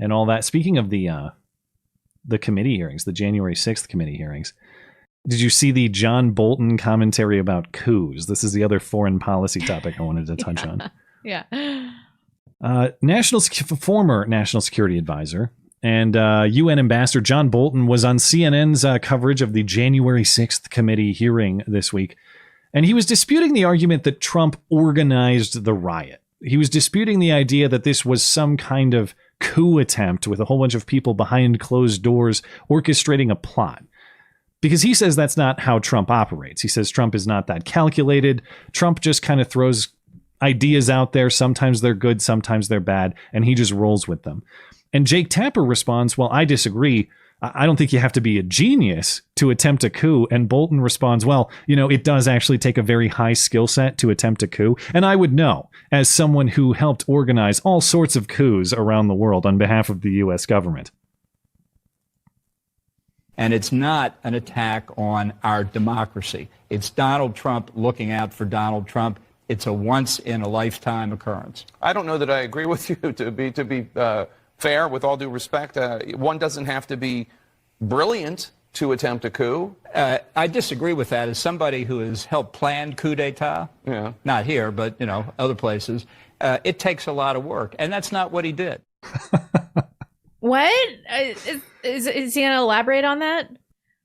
and all that. Speaking of the committee hearings, the January 6th committee hearings, did you see the John Bolton commentary about coups? This is the other foreign policy topic I wanted to touch on. Yeah. Former National Security Advisor and UN Ambassador John Bolton was on CNN's coverage of the January 6th committee hearing this week. And he was disputing the argument that Trump organized the riot. He was disputing the idea that this was some kind of coup attempt with a whole bunch of people behind closed doors orchestrating a plot. Because he says that's not how Trump operates. He says Trump is not that calculated. Trump just kind of throws ideas out there. Sometimes they're good, sometimes they're bad, and he just rolls with them. And Jake Tapper responds, well, I disagree. I don't think you have to be a genius to attempt a coup. And Bolton responds, well, it does actually take a very high skill set to attempt a coup. And I would know, as someone who helped organize all sorts of coups around the world on behalf of the U.S. government. And it's not an attack on our democracy. It's Donald Trump looking out for Donald Trump. It's a once-in-a-lifetime occurrence. I don't know that I agree with you. To be fair, with all due respect, one doesn't have to be brilliant to attempt a coup. I disagree with that. As somebody who has helped plan coup d'etat, not here, but other places, it takes a lot of work, and that's not what he did. What? Is he going to elaborate on that?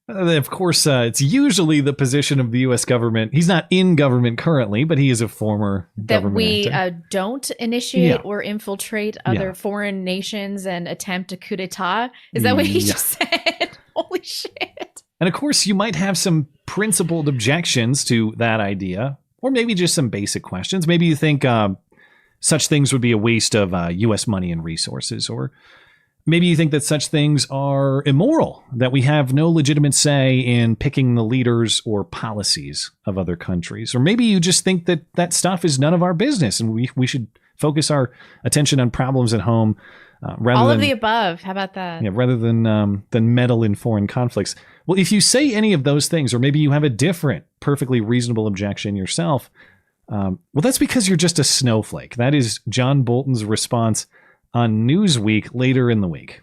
Of course, it's usually the position of the U.S. government. He's not in government currently, but he is a former government we actor. Don't initiate or infiltrate other foreign nations and attempt a coup d'etat. Is that what he just said? Holy shit. And of course, you might have some principled objections to that idea, or maybe just some basic questions. Maybe you think such things would be a waste of U.S. money and resources, or maybe you think that such things are immoral, that we have no legitimate say in picking the leaders or policies of other countries. Or maybe you just think that that stuff is none of our business and we should focus our attention on problems at home rather all than... of the above. How about that? Yeah, rather than meddle in foreign conflicts. Well, if you say any of those things, or maybe you have a different, perfectly reasonable objection yourself, well, that's because you're just a snowflake. That is John Bolton's response on Newsweek later in the week.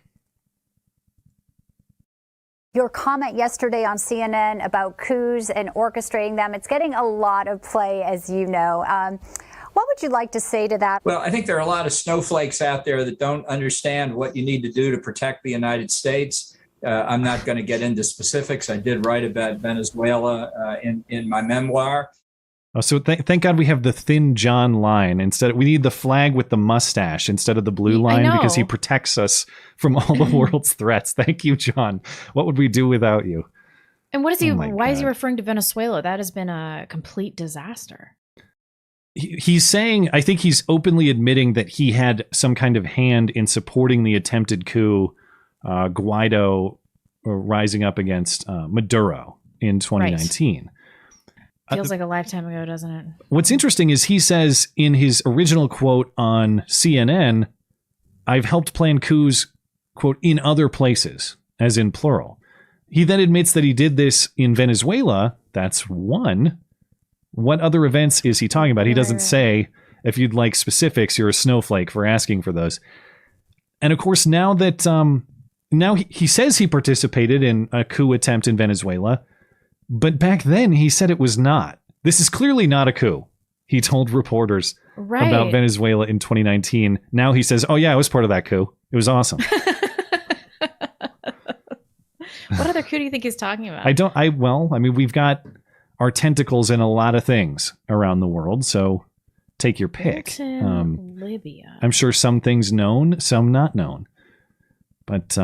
Your comment yesterday on CNN about coups and orchestrating them, it's getting a lot of play, as you know. What would you like to say to that? Well, I think there are a lot of snowflakes out there that don't understand what you need to do to protect the United States. I'm not going to get into specifics. I did write about Venezuela in my memoir. Oh, so thank God we have the Thin John line instead. We need the flag with the mustache instead of the blue line because he protects us from all the world's threats. Thank you, John. What would we do without you? And what is he? Why is he referring to Venezuela? That has been a complete disaster. He's saying, I think he's openly admitting that he had some kind of hand in supporting the attempted coup, Guaido rising up against Maduro in 2019. Right. Feels like a lifetime ago, doesn't it? What's interesting is he says in his original quote on CNN, I've helped plan coups, quote, in other places, as in plural. He then admits that he did this in Venezuela. That's one. What other events is he talking about? He doesn't say. If you'd like specifics, you're a snowflake for asking for those. And of course, now that now he says he participated in a coup attempt in Venezuela, but back then he said it was not. This is clearly not a coup, he told reporters about Venezuela in 2019. Now he says, oh yeah, I was part of that coup. It was awesome. What other coup do you think he's talking about? I mean, we've got our tentacles in a lot of things around the world, so take your pick. Libya. I'm sure some things known, some not known. But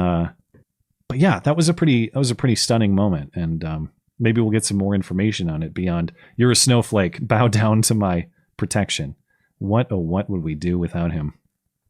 yeah, that was a pretty stunning moment, and maybe we'll get some more information on it beyond you're a snowflake, bow down to my protection. What would we do without him?